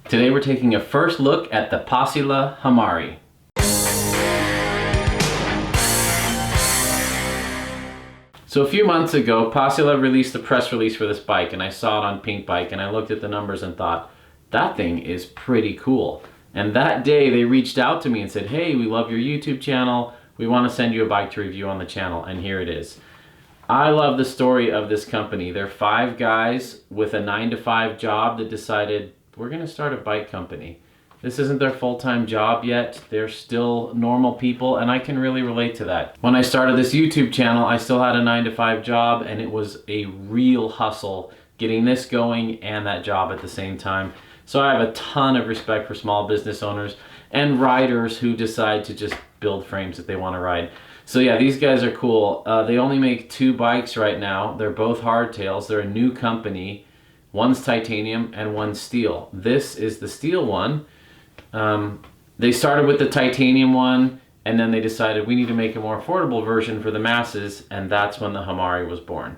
Today we're taking a first look at the Passila Hamari. So a few months ago, Passila released a press release for this bike, and I saw it on Pink Bike, and I looked at the numbers and thought, that thing is pretty cool. And that day they reached out to me and said, hey, we love your YouTube channel. We want to send you a bike to review on the channel, and here it is. I love the story of this company. They're 5 guys with a 9-to-5 job that decided, we're going to start a bike company. This isn't their full-time job yet. They're still normal people, and I can really relate to that. When I started this YouTube channel, I still had a 9-to-5 job, and it was a real hustle getting this going and that job at the same time. So I have a ton of respect for small business owners and riders who decide to just build frames that they want to ride. So yeah, these guys are cool. They only make 2 bikes right now. They're both hardtails. They're a new company. One's titanium and one's steel. This is the steel one. They started with the titanium one, and then they decided we need to make a more affordable version for the masses, and that's when the Hamari was born.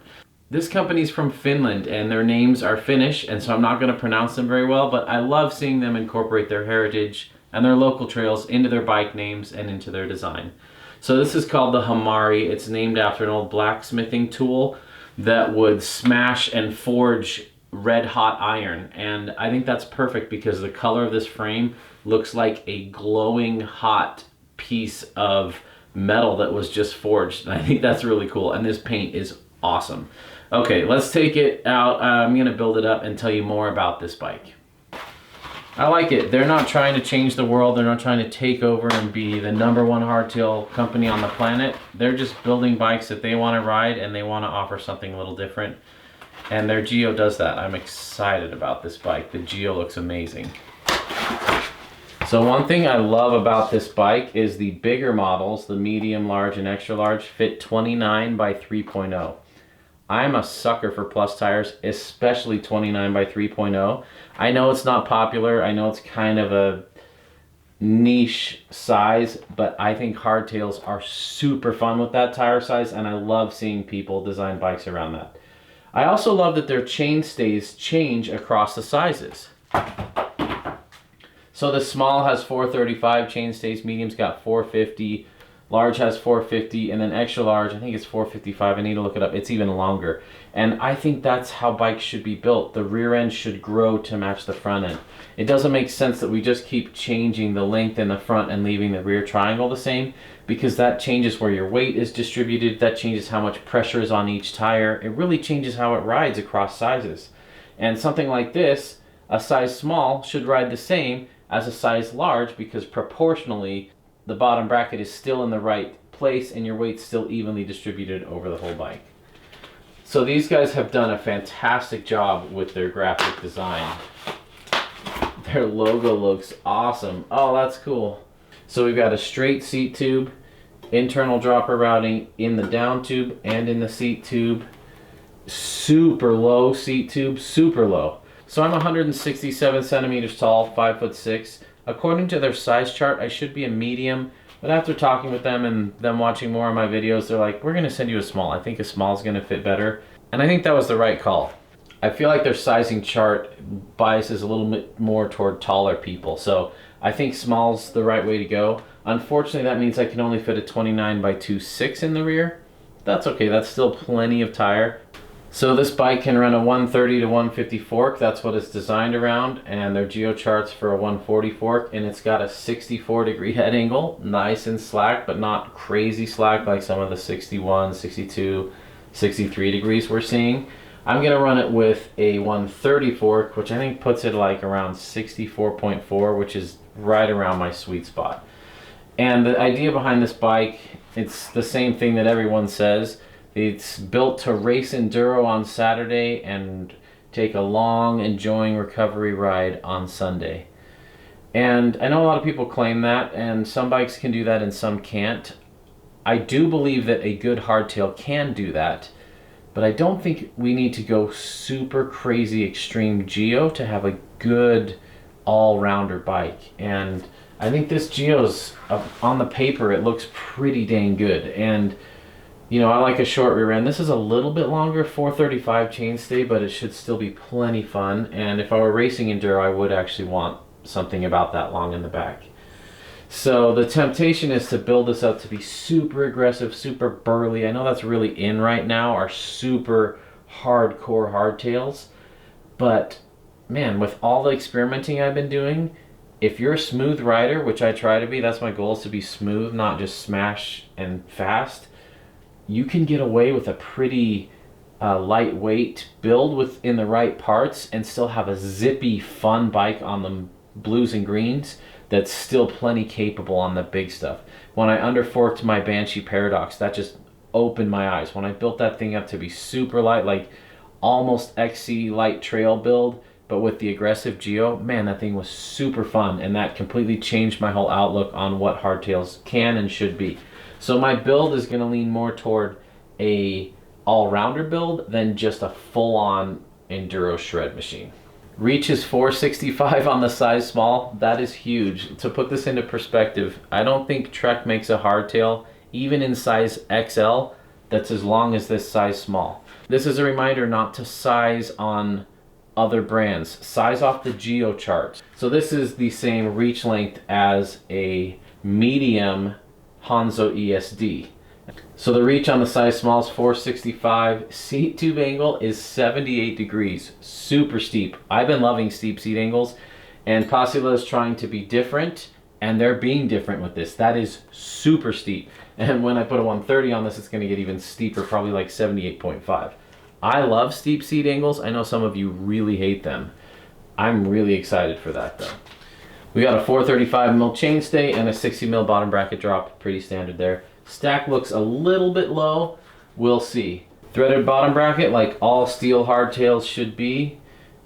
This company's from Finland, and their names are Finnish, and so I'm not going to pronounce them very well, but I love seeing them incorporate their heritage and their local trails into their bike names and into their design. So this is called the Hamari. It's named after an old blacksmithing tool that would smash and forge red hot iron, and I think that's perfect because the color of this frame looks like a glowing hot piece of metal that was just forged, and I think that's really cool, and this paint is awesome. Okay, let's take it out. I'm gonna build it up and tell you more about this bike. I like it. They're not trying to change the world. They're not trying to take over and be the #1 hardtail company on the planet. They're just building bikes that they want to ride, and they want to offer something a little different. And their Geo does that. I'm excited about this bike. The Geo looks amazing. So one thing I love about this bike is the bigger models, the medium, large, and extra large, fit 29 by 3.0. I'm a sucker for plus tires, especially 29 by 3.0. I know it's not popular. I know it's kind of a niche size, but I think hardtails are super fun with that tire size, and I love seeing people design bikes around that. I also love that their chainstays change across the sizes. So the small has 435 chainstays, medium's got 450, large has 450, and then extra large, I think it's 455. I need to look it up. It's even longer. And I think that's how bikes should be built. The rear end should grow to match the front end. It doesn't make sense that we just keep changing the length in the front and leaving the rear triangle the same, because that changes where your weight is distributed. That changes how much pressure is on each tire. It really changes how it rides across sizes. And something like this, a size small should ride the same as a size large, because proportionally the bottom bracket is still in the right place and your weight's still evenly distributed over the whole bike. So these guys have done a fantastic job with their graphic design. Their logo looks awesome. Oh, that's cool. So we've got a straight seat tube, internal dropper routing in the down tube and in the seat tube. Super low seat tube, super low. So I'm 167 centimeters tall, 5'6". According to their size chart, I should be a medium, but after talking with them and them watching more of my videos, they're like, we're gonna send you a small. I think a small is gonna fit better. And I think that was the right call. I feel like their sizing chart biases a little bit more toward taller people. So I think small's the right way to go. Unfortunately, that means I can only fit a 29 by 2.6 in the rear. That's okay, that's still plenty of tire. So this bike can run a 130 to 150 fork. That's what it's designed around, and their Geo charts for a 140 fork, and it's got a 64-degree head angle, nice and slack, but not crazy slack like some of the 61, 62, 63 degrees we're seeing. I'm gonna run it with a 130 fork, which I think puts it like around 64.4, which is right around my sweet spot. And the idea behind this bike, it's the same thing that everyone says. It's built to race enduro on Saturday and take a long, enjoying recovery ride on Sunday. And I know a lot of people claim that, and some bikes can do that and some can't. I do believe that a good hardtail can do that, but I don't think we need to go super crazy extreme Geo to have a good all-rounder bike. And I think this Geo's, on the paper, it looks pretty dang good. And You know, I like a short rear end. This is a little bit longer, 435 chainstay, but it should still be plenty fun. And if I were racing enduro, I would actually want something about that long in the back. So the temptation is to build this up to be super aggressive, super burly. I know that's really in right now, our super hardcore hardtails. But man, with all the experimenting I've been doing, if you're a smooth rider, which I try to be, that's my goal, is to be smooth, not just smash and fast, you can get away with a pretty lightweight build within the right parts and still have a zippy, fun bike on the blues and greens that's still plenty capable on the big stuff. When I underforked my Banshee Paradox, that just opened my eyes. When I built that thing up to be super light, like almost XC light trail build, but with the aggressive geo, man, that thing was super fun, and that completely changed my whole outlook on what hardtails can and should be. So my build is going to lean more toward a all-rounder build than just a full-on enduro shred machine. Reach is 465 on the size small. That is huge. To put this into perspective, I don't think Trek makes a hardtail, even in size XL, that's as long as this size small. This is a reminder not to size on other brands. Size off the geo charts. So this is the same reach length as a medium Hanzo ESD. So the reach on the size small is 465. Seat tube angle is 78 degrees. Super steep. I've been loving steep seat angles, and Passila is trying to be different, and they're being different with this. That is super steep. And when I put a 130 on this, it's going to get even steeper, probably like 78.5. I love steep seat angles. I know some of you really hate them. I'm really excited for that though. We got a 435mm chainstay and a 60mm bottom bracket drop. Pretty standard there. Stack looks a little bit low. We'll see. Threaded bottom bracket like all steel hardtails should be.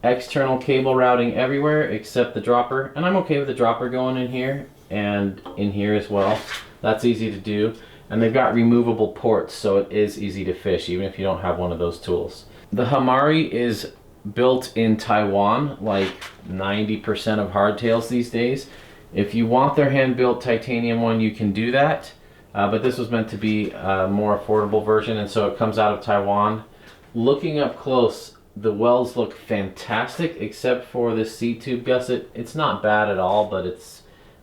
External cable routing everywhere except the dropper. And I'm okay with the dropper going in here and in here as well. That's easy to do. And they've got removable ports, so it is easy to fish even if you don't have one of those tools. The Hamari is built in Taiwan, like 90% of hardtails these days. If you want their hand-built titanium one, you can do that. But this was meant to be a more affordable version, and so it comes out of Taiwan. Looking up close, the welds look fantastic, except for the seat tube gusset. It's not bad at all, but it's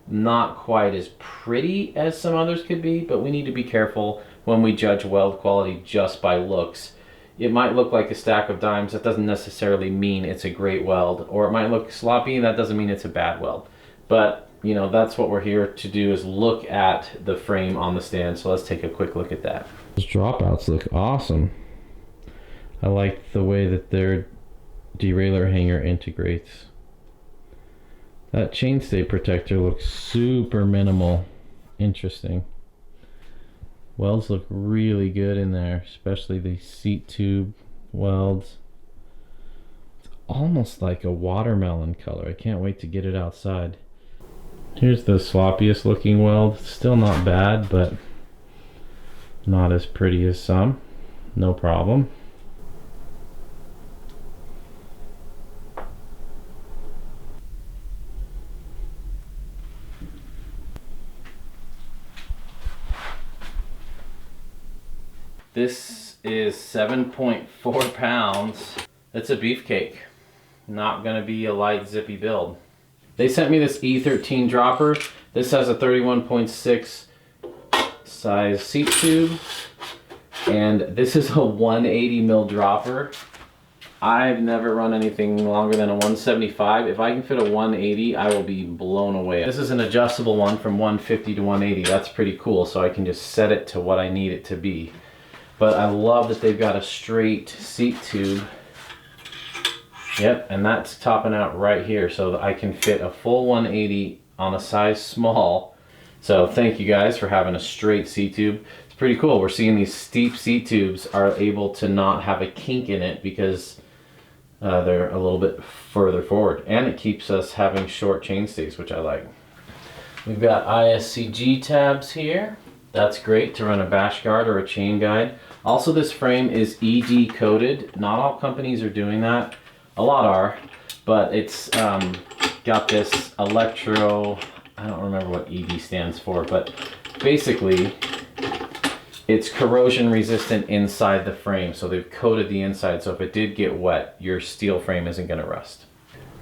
not quite as pretty as some others could be. But we need to be careful when we judge weld quality just by looks. It might look like a stack of dimes. That doesn't necessarily mean it's a great weld. Or it might look sloppy, and that doesn't mean it's a bad weld. But you know, that's what we're here to do, is look at the frame on the stand. So let's take a quick look at that. Those dropouts look awesome. I like the way that their derailleur hanger integrates. That chainstay protector looks super minimal. Interesting. Welds look really good in there, especially the seat tube welds. It's almost like a watermelon color. I can't wait to get it outside. Here's the sloppiest looking weld. Still not bad, but not as pretty as some. No problem. This is 7.4 pounds. It's a beefcake. Not gonna be a light zippy build. They sent me this E13 dropper. This has a 31.6 size seat tube, and this is a 180 mil dropper. I've never run anything longer than a 175. If I can fit a 180, I will be blown away. This is an adjustable one from 150 to 180. That's pretty cool, so I can just set it to what I need it to be. But I love that they've got a straight seat tube. Yep, and that's topping out right here, so that I can fit a full 180 on a size small. So thank you guys for having a straight seat tube. It's pretty cool. We're seeing these steep seat tubes are able to not have a kink in it because they're a little bit further forward. And it keeps us having short chainstays, which I like. We've got ISCG tabs here. That's great to run a bash guard or a chain guide. Also, this frame is ED coated. Not all companies are doing that. A lot are, but it's got this electro, I don't remember what ED stands for, but basically it's corrosion resistant inside the frame, so they've coated the inside, so if it did get wet, your steel frame isn't going to rust.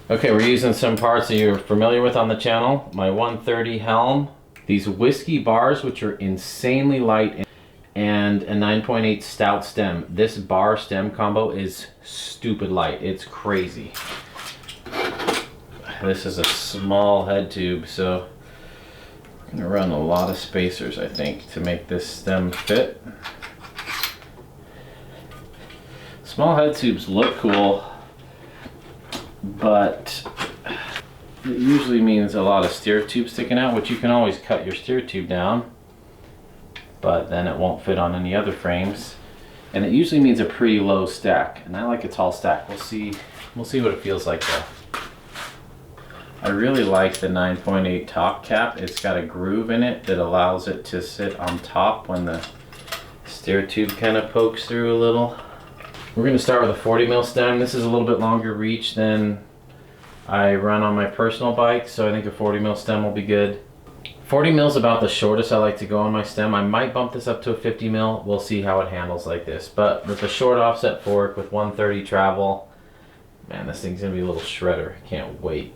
Okay, we're using some parts that you're familiar with on the channel. My 130 helm, these whiskey bars, which are insanely light, and a 9.8 stout stem. This bar stem combo is stupid light. It's crazy. This is a small head tube, so I'm gonna run a lot of spacers, I think, to make this stem fit. Small head tubes look cool, but it usually means a lot of steer tube sticking out, which you can always cut your steer tube down, but then it won't fit on any other frames. And it usually means a pretty low stack, and I like a tall stack. We'll see what it feels like though. I really like the 9.8 top cap. It's got a groove in it that allows it to sit on top when the steer tube kind of pokes through a little. We're going to start with a 40 mil stem. This is a little bit longer reach than I run on my personal bike, so I think a 40 mil stem will be good. 40 mil is about the shortest I like to go on my stem. I might bump this up to a 50 mil. We'll see how it handles like this. But with a short offset fork with 130 travel, man, this thing's going to be a little shredder. I can't wait.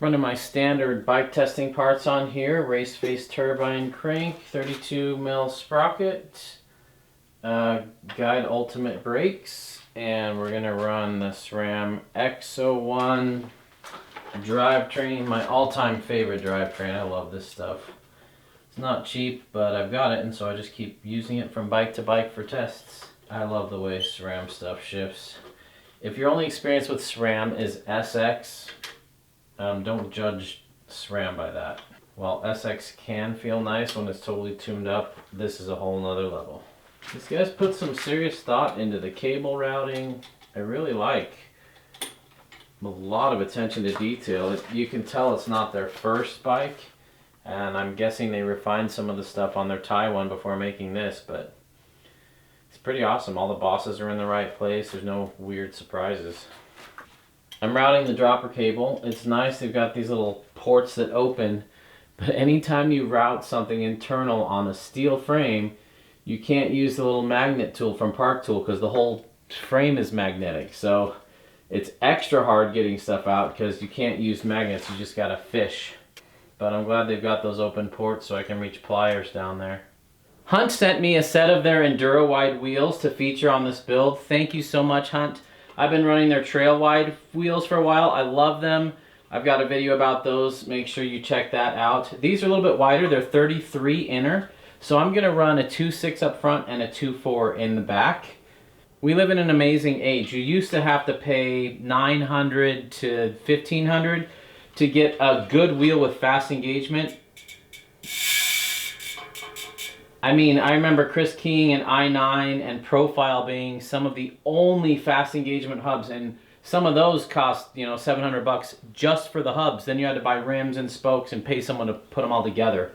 Running my standard bike testing parts on here. Race face turbine crank, 32 mil sprocket, guide ultimate brakes, and we're gonna run the SRAM X01 Drivetrain, my all-time favorite drivetrain. I love this stuff. It's not cheap, but I've got it, and so I just keep using it from bike to bike for tests. I love the way SRAM stuff shifts. If your only experience with SRAM is SX, don't judge SRAM by that. While SX can feel nice when it's totally tuned up, this is a whole nother level. These guys put some serious thought into the cable routing. I really like a lot of attention to detail. You can tell it's not their first bike, and I'm guessing they refined some of the stuff on their Thai one before making this, but it's pretty awesome. All the bosses are in the right place. There's no weird surprises. I'm routing the dropper cable. It's nice, they've got these little ports that open, but anytime you route something internal on a steel frame, you can't use the little magnet tool from Park Tool because the whole frame is magnetic. So it's extra hard getting stuff out because you can't use magnets, you just gotta fish. But I'm glad they've got those open ports so I can reach pliers down there. Hunt sent me a set of their Enduro wide wheels to feature on this build. Thank you so much, Hunt. I've been running their trail wide wheels for a while. I love them. I've got a video about those. Make sure you check that out. These are a little bit wider. They're 33 inner. So I'm gonna run a 2.6 up front and a 2.4 in the back. We live in an amazing age. You used to have to pay $900 to $1,500 to get a good wheel with fast engagement. I mean, I remember Chris King and i9 and Profile being some of the only fast engagement hubs, and some of those cost, you know, $700 just for the hubs. Then you had to buy rims and spokes and pay someone to put them all together.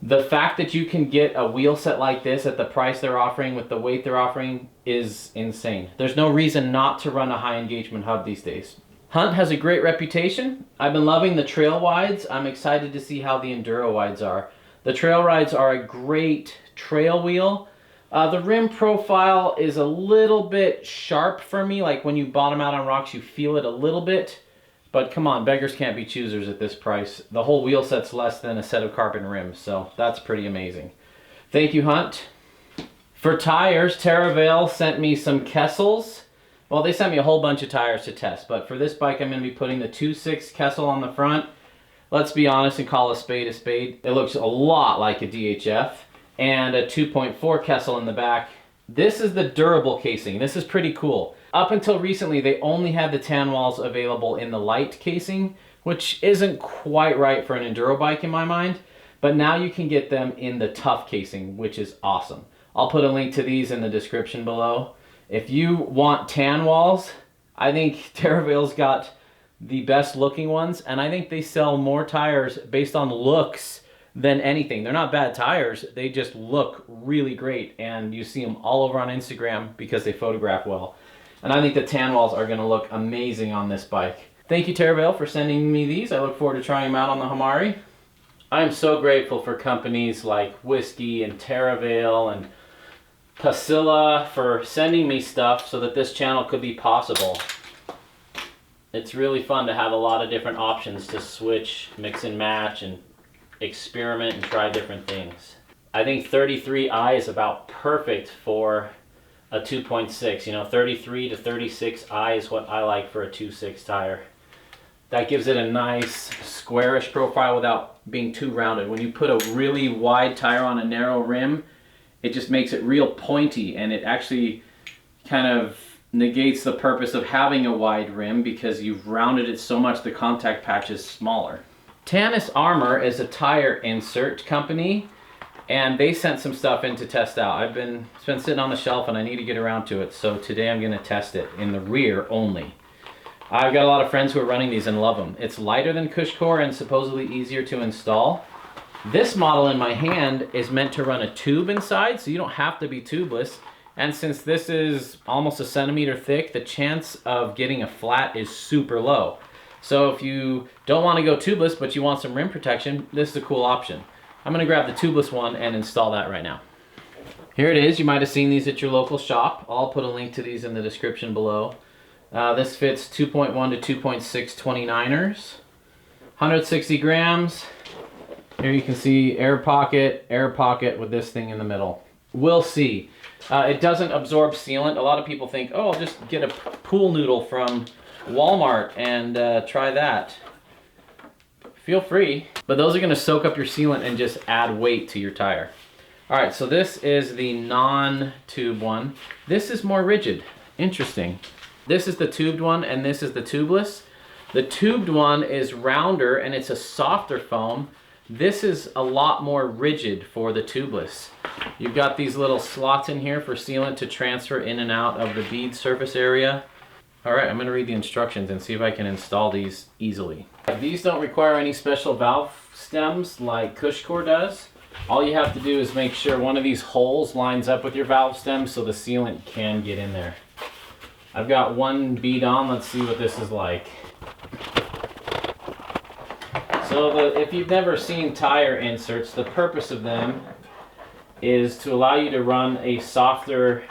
The fact that you can get a wheel set like this at the price they're offering with the weight they're offering is insane. There's no reason not to run a high engagement hub these days. Hunt has a great reputation. I've been loving the trail wides. I'm excited to see how the Enduro wides are. The trail rides are a great trail wheel. The rim profile is a little bit sharp for me. Like when you bottom out on rocks, you feel it a little bit. But come on, beggars can't be choosers at this price. The whole wheel set's less than a set of carbon rims, so that's pretty amazing. Thank you, Hunt. For tires, TerraVail sent me some Kessels. Well, they sent me a whole bunch of tires to test, but for this bike, I'm going to be putting the 2.6 Kessel on the front. Let's be honest and call a spade a spade. It looks a lot like a DHF. And a 2.4 Kessel in the back. This is the durable casing. This is pretty cool. Up until recently, they only had the tan walls available in the light casing, which isn't quite right for an enduro bike in my mind. But now you can get them in the tough casing, which is awesome. I'll put a link to these in the description below. If you want tan walls, I think TerraVail's got the best looking ones, and I think they sell more tires based on looks than anything. They're not bad tires, they just look really great, and you see them all over on Instagram because they photograph well. And I think the tan walls are gonna look amazing on this bike. Thank you, TerraVail, for sending me these. I look forward to trying them out on the Hamari. I am so grateful for companies like Whiskey and TerraVail and Passila for sending me stuff so that this channel could be possible. It's really fun to have a lot of different options to switch, mix and match, and experiment and try different things. I think 33i is about perfect for a 2.6. You know, 33 to 36i is what I like for a 2.6 tire. That gives it a nice squarish profile without being too rounded. When you put a really wide tire on a narrow rim, it just makes it real pointy, and it actually kind of negates the purpose of having a wide rim because you've rounded it so much the contact patch is smaller. Tannis Armor is a tire insert company, and they sent some stuff in to test out. It's been sitting on the shelf and I need to get around to it, so today I'm going to test it in the rear only. I've got a lot of friends who are running these and love them. It's lighter than Cushcore and supposedly easier to install. This model in my hand is meant to run a tube inside, so you don't have to be tubeless. And since this is almost a centimeter thick, the chance of getting a flat is super low. So if you don't want to go tubeless, but you want some rim protection, this is a cool option. I'm going to grab the tubeless one and install that right now. Here it is. You might have seen these at your local shop. I'll put a link to these in the description below. This fits 2.1 to 2.6 29ers. 160 grams. Here you can see air pocket with this thing in the middle. We'll see. It doesn't absorb sealant. A lot of people think, oh, I'll just get a pool noodle from Walmart and try that. Feel free, but those are going to soak up your sealant and just add weight to your tire. All right, so this is the non-tube one. This is more rigid. Interesting. This is the tubed one and this is the tubeless. The tubed one is rounder and it's a softer foam. This is a lot more rigid for the tubeless. You've got these little slots in here for sealant to transfer in and out of the bead surface area. All right, I'm going to read the instructions and see if I can install these easily. These don't require any special valve stems like Cushcore does. All you have to do is make sure one of these holes lines up with your valve stem so the sealant can get in there. I've got one bead on. Let's see what this is like. So if you've never seen tire inserts, the purpose of them is to allow you to run a softer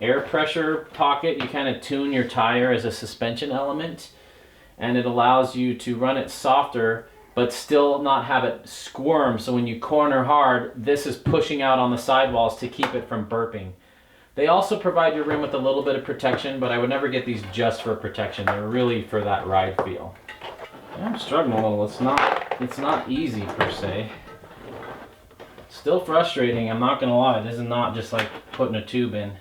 air pressure pocket. You kind of tune your tire as a suspension element, and it allows you to run it softer but still not have it squirm. So when you corner hard, this is pushing out on the sidewalls to keep it from burping. They also provide your rim with a little bit of protection, but I would never get these just for protection. They're really for that ride feel. I'm struggling a little. It's not easy per se. Still frustrating, I'm not gonna lie. This is not just like putting a tube in.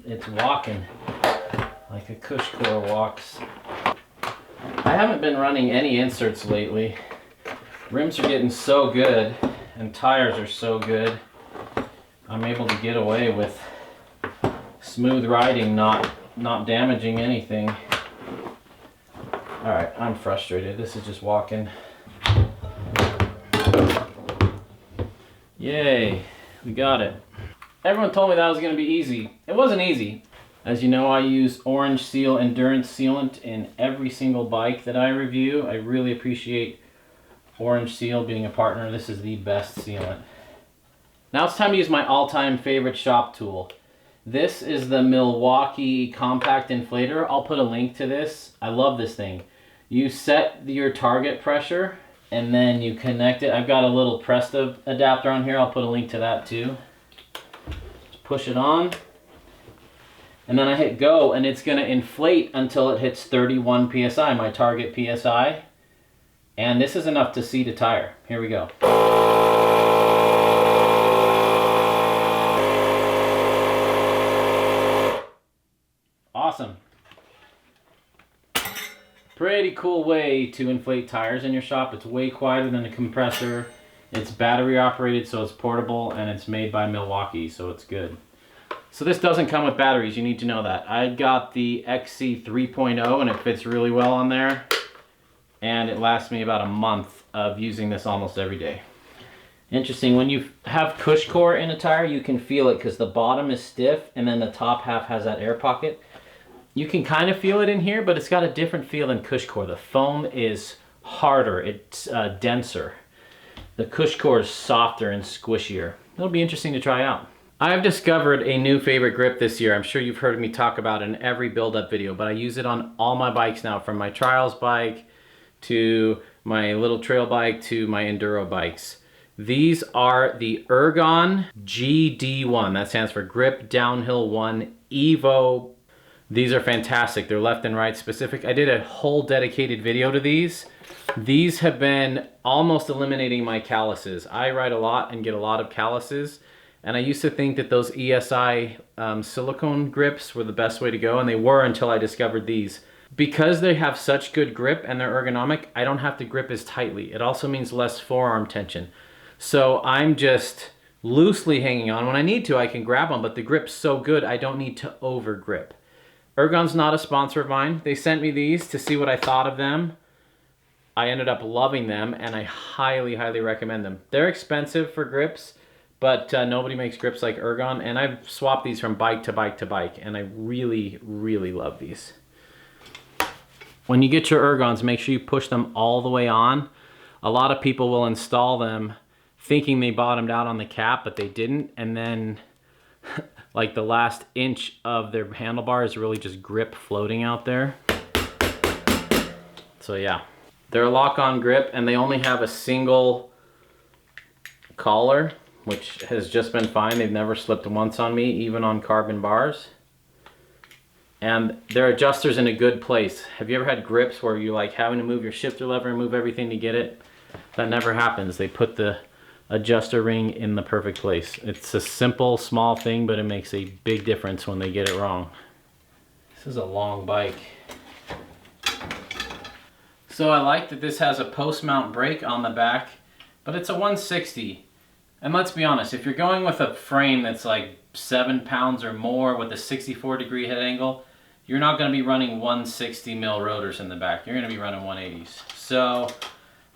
It's walking like a Cushcore walks. I haven't been running any inserts lately. Rims are getting so good and tires are so good. I'm able to get away with smooth riding, not damaging anything. All right, I'm frustrated. This is just walking. Yay, we got it. Everyone told me that was going to be easy. It wasn't easy. As you know, I use Orange Seal Endurance Sealant in every single bike that I review. I really appreciate Orange Seal being a partner. This is the best sealant. Now it's time to use my all-time favorite shop tool. This is the Milwaukee Compact Inflator. I'll put a link to this. I love this thing. You set your target pressure and then you connect it. I've got a little Presto adapter on here. I'll put a link to that too. Just push it on. And then I hit go and it's gonna inflate until it hits 31 PSI, my target PSI. And this is enough to seat a tire. Here we go. Awesome. Pretty cool way to inflate tires in your shop. It's way quieter than a compressor. It's battery operated, so it's portable, and it's made by Milwaukee, so it's good. So this doesn't come with batteries, you need to know that. I got the XC3.0 and it fits really well on there. And it lasts me about a month of using this almost every day. Interesting, when you have Cushcore in a tire, you can feel it because the bottom is stiff and then the top half has that air pocket. You can kind of feel it in here, but it's got a different feel than Cushcore. The foam is harder, it's denser. The Cushcore is softer and squishier. It'll be interesting to try out. I've discovered a new favorite grip this year. I'm sure you've heard me talk about it in every build-up video, but I use it on all my bikes now, from my trials bike to my little trail bike to my enduro bikes. These are the Ergon GD1. That stands for Grip Downhill 1 Evo. These are fantastic. They're left and right specific. I did a whole dedicated video to these. These have been almost eliminating my calluses. I ride a lot and get a lot of calluses. And I used to think that those ESI silicone grips were the best way to go, and they were until I discovered these. Because they have such good grip and they're ergonomic, I don't have to grip as tightly. It also means less forearm tension. So I'm just loosely hanging on. When I need to, I can grab them, but the grip's so good, I don't need to over grip. Ergon's not a sponsor of mine. They sent me these to see what I thought of them. I ended up loving them, and I highly, highly recommend them. They're expensive for grips, but nobody makes grips like Ergon, and I've swapped these from bike to bike to bike, and I really, really love these. When you get your Ergons, make sure you push them all the way on. A lot of people will install them thinking they bottomed out on the cap, but they didn't, and then like the last inch of their handlebar is really just grip floating out there. So yeah, they're a lock-on grip, and they only have a single collar, which has just been fine. They've never slipped once on me, even on carbon bars. And their adjuster's in a good place. Have you ever had grips where you're like having to move your shifter lever and move everything to get it? That never happens. They put the adjuster ring in the perfect place. It's a simple, small thing, but it makes a big difference when they get it wrong. This is a long bike. So I like that this has a post-mount brake on the back, but it's a 160. And let's be honest, if you're going with a frame that's like 7 pounds or more with a 64-degree head angle, you're not going to be running 160 mil rotors in the back. You're going to be running 180s. So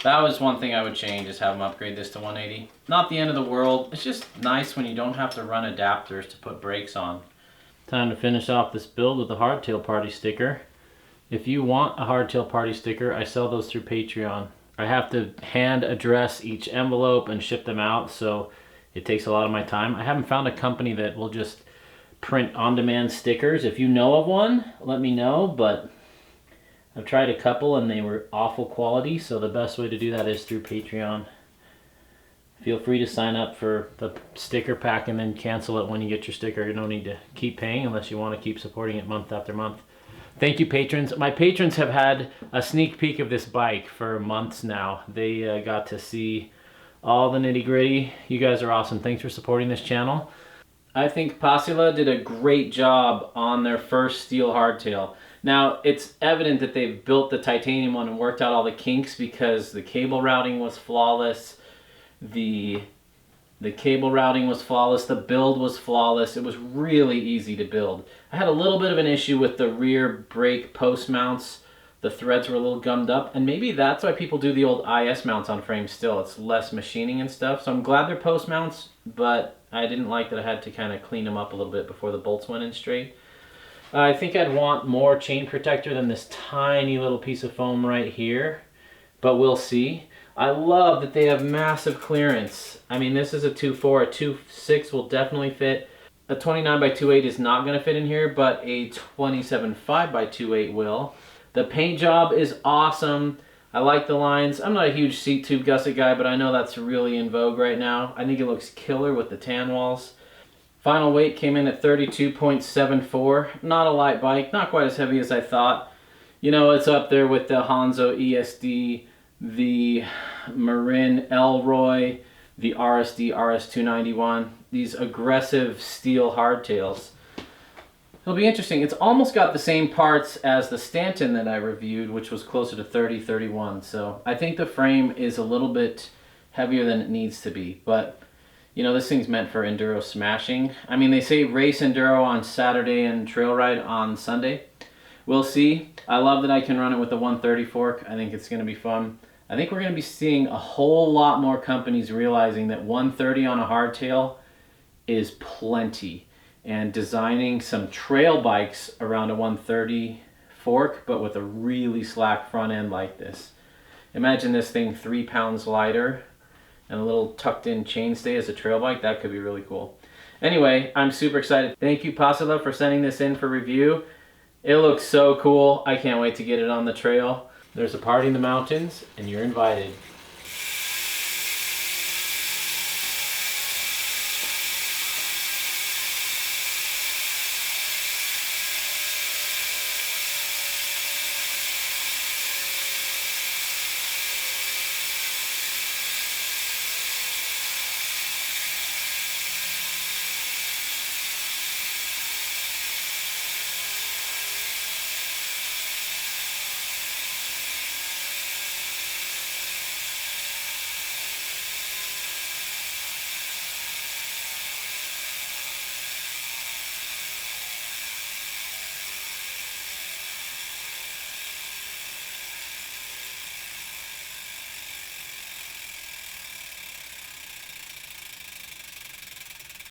that was one thing I would change, is have them upgrade this to 180. Not the end of the world. It's just nice when you don't have to run adapters to put brakes on. Time to finish off this build with a Hardtail party sticker. If you want a Hardtail party sticker, I sell those through Patreon. I have to hand address each envelope and ship them out, so it takes a lot of my time. I haven't found a company that will just print on-demand stickers. If you know of one, let me know, but I've tried a couple and they were awful quality, so the best way to do that is through Patreon. Feel free to sign up for the sticker pack and then cancel it when you get your sticker. You don't need to keep paying unless you want to keep supporting it month after month. Thank you, patrons. My patrons have had a sneak peek of this bike for months now. They got to see all the nitty-gritty. You guys are awesome. Thanks for supporting this channel. I think Passila did a great job on their first steel hardtail. Now, it's evident that they've built the titanium one and worked out all the kinks, because the cable routing was flawless. The cable routing was flawless. The build was flawless. It was really easy to build. I had a little bit of an issue with the rear brake post mounts. The threads were a little gummed up, and maybe that's why people do the old IS mounts on frames still. It's less machining and stuff. So I'm glad they're post mounts, but I didn't like that I had to kind of clean them up a little bit before the bolts went in straight. I think I'd want more chain protector than this tiny little piece of foam right here, but we'll see. I love that they have massive clearance. I mean, this is a 2.4, a 2.6 will definitely fit. A 29 by 2.8 is not going to fit in here, but a 27.5 by 2.8 will. The paint job is awesome. I like the lines. I'm not a huge seat tube gusset guy, but I know that's really in vogue right now. I think it looks killer with the tan walls. Final weight came in at 32.74. Not a light bike, not quite as heavy as I thought. You know, it's up there with the Hanzo ESD, the Marin Elroy, the RSD RS291, these aggressive steel hardtails. It'll be interesting. It's almost got the same parts as the Stanton that I reviewed, which was closer to 30, 31. So I think the frame is a little bit heavier than it needs to be. But, you know, this thing's meant for enduro smashing. I mean, they say race enduro on Saturday and trail ride on Sunday. We'll see. I love that I can run it with a 130 fork. I think it's going to be fun. I think we're going to be seeing a whole lot more companies realizing that 130 on a hardtail is plenty, and designing some trail bikes around a 130 fork, but with a really slack front end like this. Imagine this thing 3 pounds lighter and a little tucked in chainstay as a trail bike. That could be really cool. Anyway, I'm super excited. Thank you, Passila, for sending this in for review. It looks so cool. I can't wait to get it on the trail. There's a party in the mountains, and you're invited.